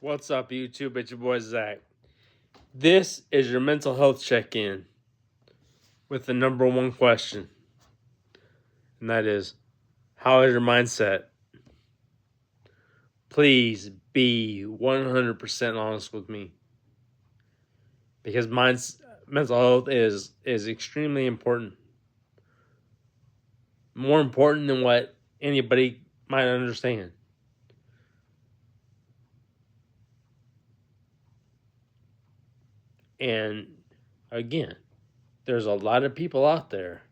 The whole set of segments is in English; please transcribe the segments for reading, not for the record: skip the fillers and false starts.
What's up, YouTube? It's your boy Zach. This is your mental health check in with the number one question, and that is, how is your mindset? Please be 100% honest with me, because mental health is extremely important, more important than what anybody might understand. And again, there's a lot of people out there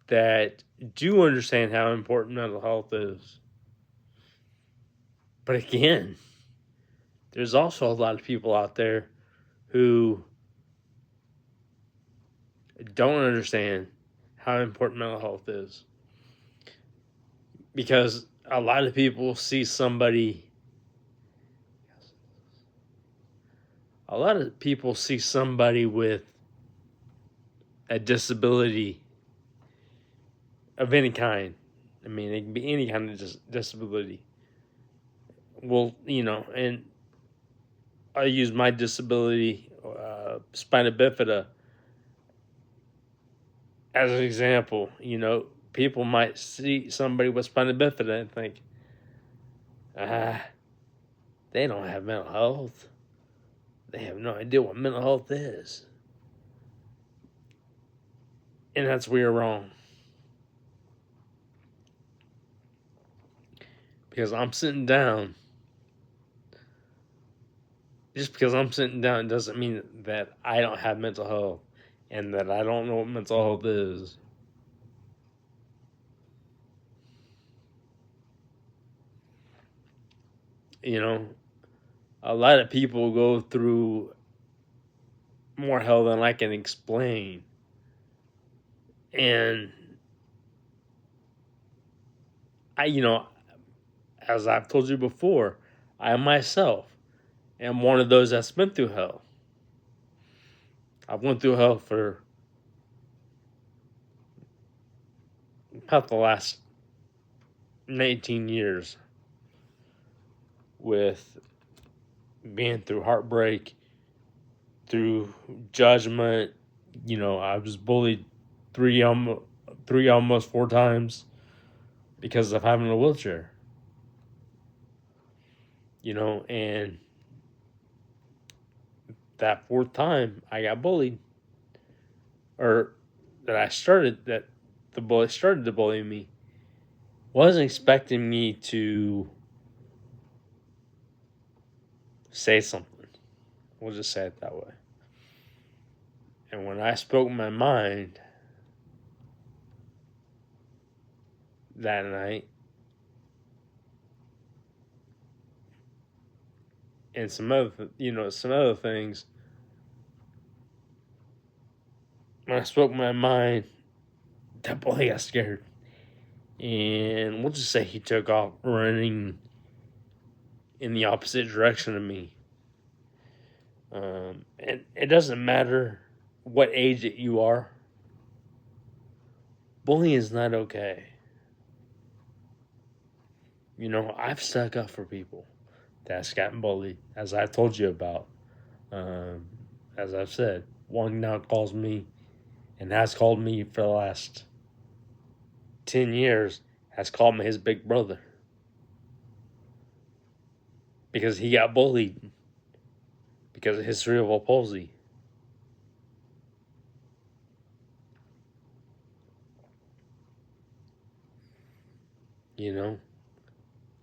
that do understand how important mental health is. But again, there's also a lot of people out there who don't understand how important mental health is. Because a lot of people see somebody with a disability of any kind. I mean, it can be any kind of disability. Well, and I use my disability, spina bifida, as an example. People might see somebody with spina bifida and think, they don't have mental health. They have no idea what mental health is. And that's where you're wrong. Because I'm sitting down. Just because I'm sitting down doesn't mean that I don't have mental health and that I don't know what mental health is. A lot of people go through more hell than I can explain. And as I've told you before, I myself am one of those that's been through hell. I've went through hell for about the last 19 years with being through heartbreak, through judgment. I was bullied almost 4 times because of having a wheelchair. And that 4th time I got bullied, or that the bully started to bully me, wasn't expecting me to say something. We'll just say it that way. And when I spoke my mind that night, and some other things, when I spoke my mind, that bully got scared. And we'll just say he took off running in the opposite direction of me. And it doesn't matter what age you are. Bullying is not okay. I've stuck up for people that's gotten bullied, as I've told you about. As I've said, one now calls me and has called me for the last 10 years, has called me his big brother. Because he got bullied because of his cerebral palsy.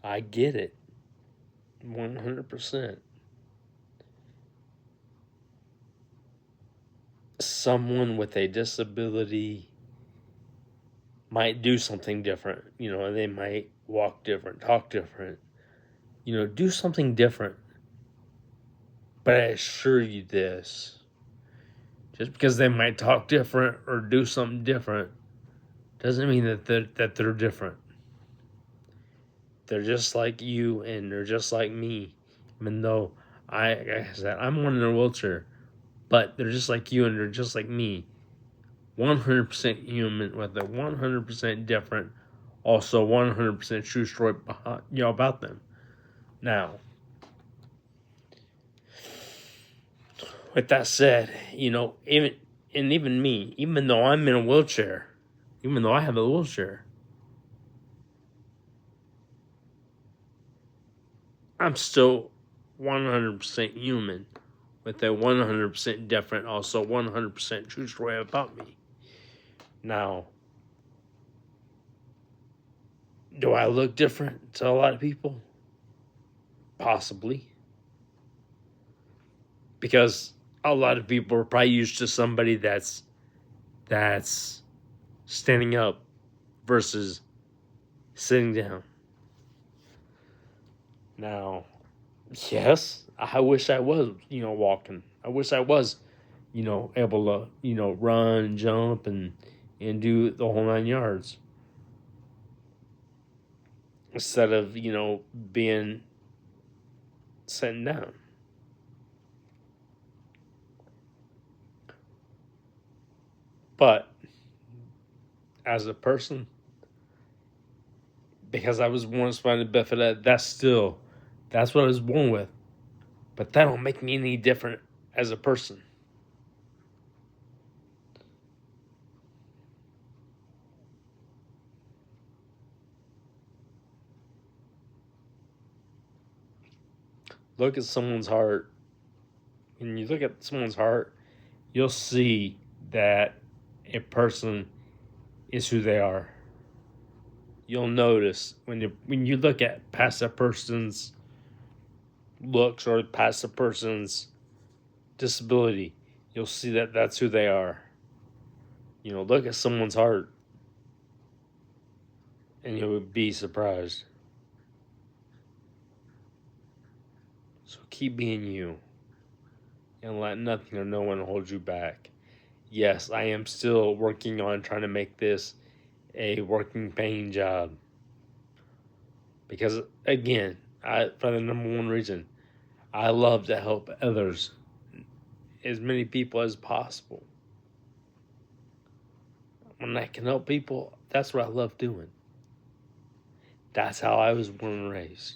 I get it 100%. Someone with a disability might do something different. They might walk different, talk different, do something different. But I assure you this, just because they might talk different or do something different doesn't mean that they're different. They're just like you and they're just like me. Even though like I said, I'm one in a wheelchair, but they're just like you and they're just like me. 100% human with a 100% different, also 100% true story about them. Now, With that said, even me, even though I'm in a wheelchair, even though I have a wheelchair, I'm still 100% human with a 100% different, also 100% true story about me. Now, do I look different to a lot of people? Possibly. Because a lot of people are probably used to somebody that's standing up versus sitting down. Now, yes, I wish I was, walking. I wish I was, able to, run, jump, and do the whole 9 yards instead of, being sitting down. But as a person, because I was born spina bifida, that's what I was born with. But that don't make me any different as a person. Look at someone's heart. When you look at someone's heart, you'll see that a person is who they are. You'll notice when you look at past a person's looks or past a person's disability, you'll see that that's who they are. Look at someone's heart, and you'll be surprised. So keep being you, and let nothing or no one hold you back. Yes, I am still working on trying to make this a working paying job. Because again, for the number one reason, I love to help others, as many people as possible. When I can help people, that's what I love doing. That's how I was born and raised.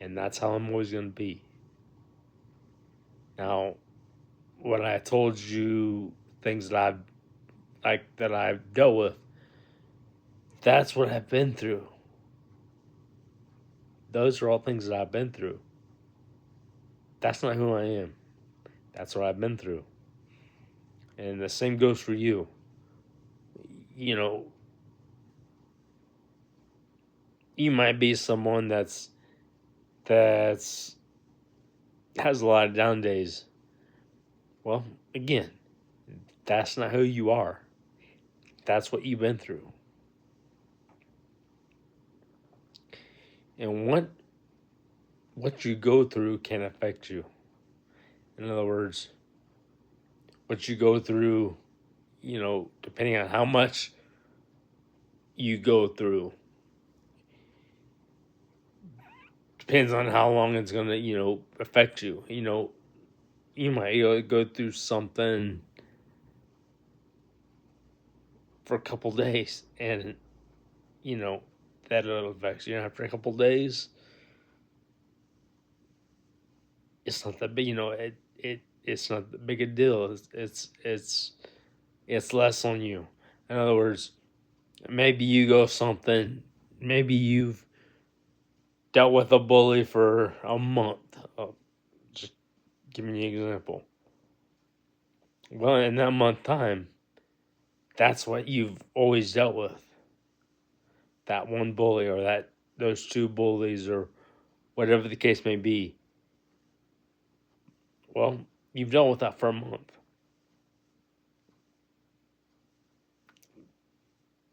And that's how I'm always going to be. Now, when I told you things that I've dealt with, that's what I've been through. Those are all things that I've been through. That's not who I am. That's what I've been through. And the same goes for you. You might be someone that's has a lot of down days. Well, again, that's not who you are. That's what you've been through. And what you go through can affect you. In other words, what you go through, depending on how much you go through, depends on how long it's going to, affect you. You might go through something for a couple days and, that affects you. And after a couple days, it's not that big, it's not that big a deal. It's less on you. In other words, maybe you go something, maybe you've dealt with a bully for a month. Just giving you an example. Well, in that month time, that's what you've always dealt with. That one bully or those two bullies or whatever the case may be. Well, you've dealt with that for a month.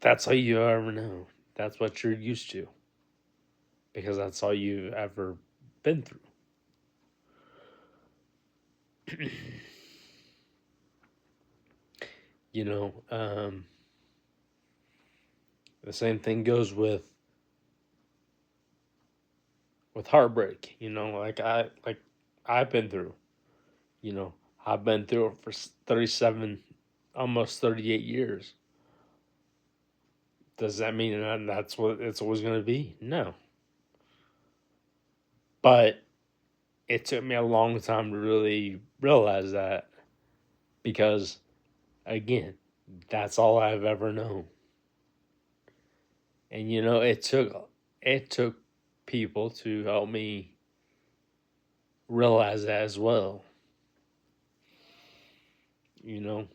That's all you ever know. That's what you're used to. Because that's all you've ever been through. The same thing goes with heartbreak. I've been through. I've been through it for 37, almost 38 years. Does that mean that's what it's always going to be? No. But it took me a long time to really realize that because, again, that's all I've ever known. And it took people to help me realize that as well. You know,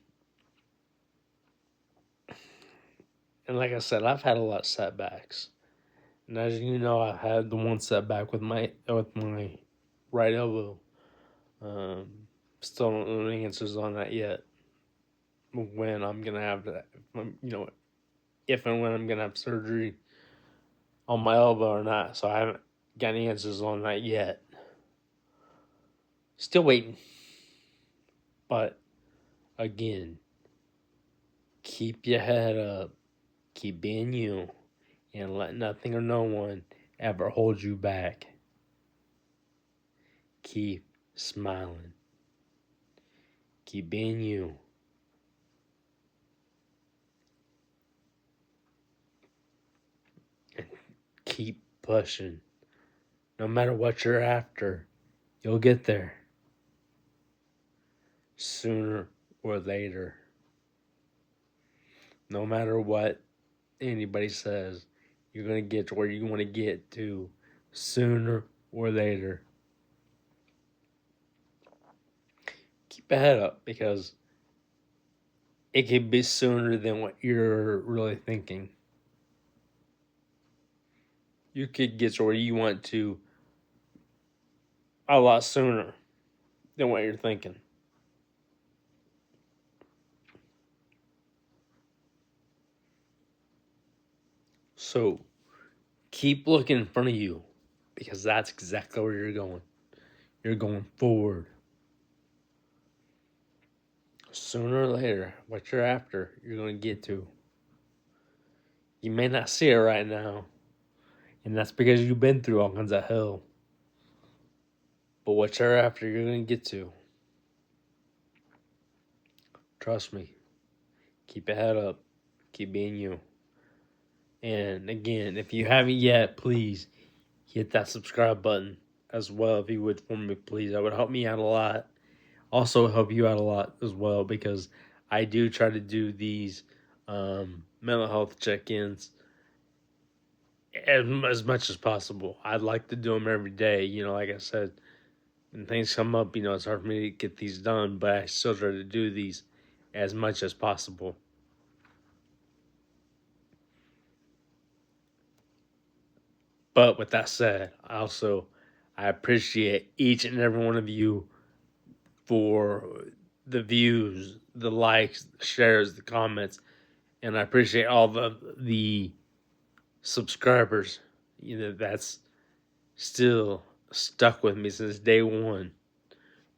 and like I said, I've had a lot of setbacks. And as you know, I had the one setback with my right elbow. Um, Still don't know the answers on that yet. When I'm gonna have that, if and when I'm gonna have surgery on my elbow or not. So I haven't got any answers on that yet. Still waiting. But again, keep your head up. Keep being you. And let nothing or no one ever hold you back. Keep smiling. Keep being you. And keep pushing. No matter what you're after, you'll get there. Sooner or later. No matter what anybody says, you're going to get to where you want to get to sooner or later. Keep your head up because it could be sooner than what you're really thinking. You could get to where you want to a lot sooner than what you're thinking. So keep looking in front of you because that's exactly where you're going. You're going forward. Sooner or later, what you're after, you're going to get to. You may not see it right now, and that's because you've been through all kinds of hell. But what you're after, you're going to get to. Trust me. Keep your head up. Keep being you. And again, if you haven't yet, please hit that subscribe button as well if you would for me, please. That would help me out a lot. Also help you out a lot as well because I do try to do these mental health check-ins as much as possible. I'd like to do them every day. Like I said, when things come up, it's hard for me to get these done, but I still try to do these as much as possible. But with that said, I appreciate each and every one of you for the views, the likes, the shares, the comments, and I appreciate all the subscribers. That's still stuck with me since day one.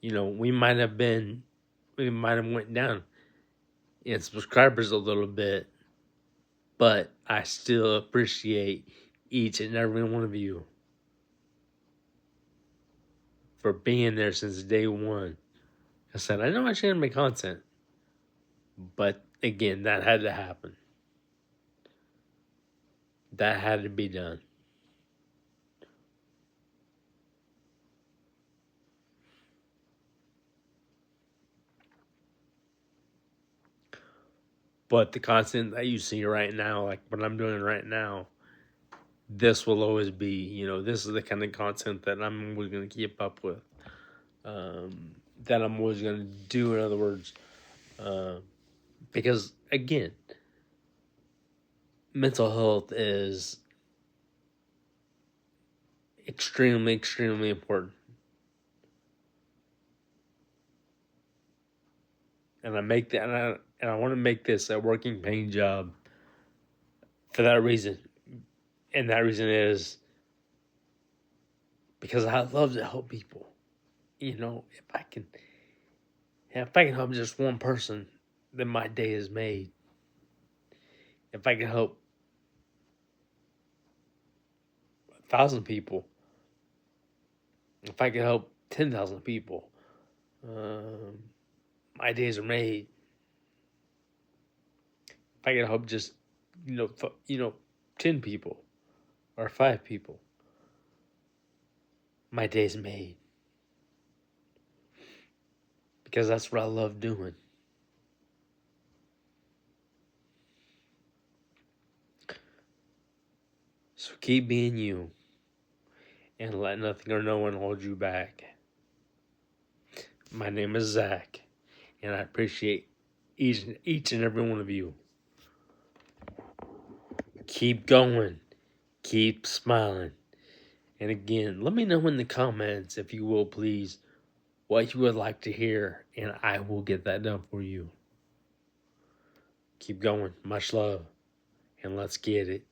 We might have went down in subscribers a little bit, but I still appreciate each and every one of you for being there since day one. I said, I know I shouldn't make content, but again, that had to happen. That had to be done. But the content that you see right now, like what I'm doing right now, this will always be, this is the kind of content that I'm always going to keep up with. That I'm always going to do, in other words. Because, again, mental health is extremely, extremely important. And I want to make this a working paying job for that reason. And that reason is because I love to help people. If I can help just one person, then my day is made. If I can help 1,000 people, if I can help 10,000 people, my days are made. If I can help just 10 people or 5 people, my day's made. because that's what I love doing. So keep being you and let nothing or no one hold you back. My name is Zach, and I appreciate each and every one of you. Keep going. Keep smiling. And again, let me know in the comments, if you will, please, what you would like to hear, and I will get that done for you. Keep going. Much love, and let's get it.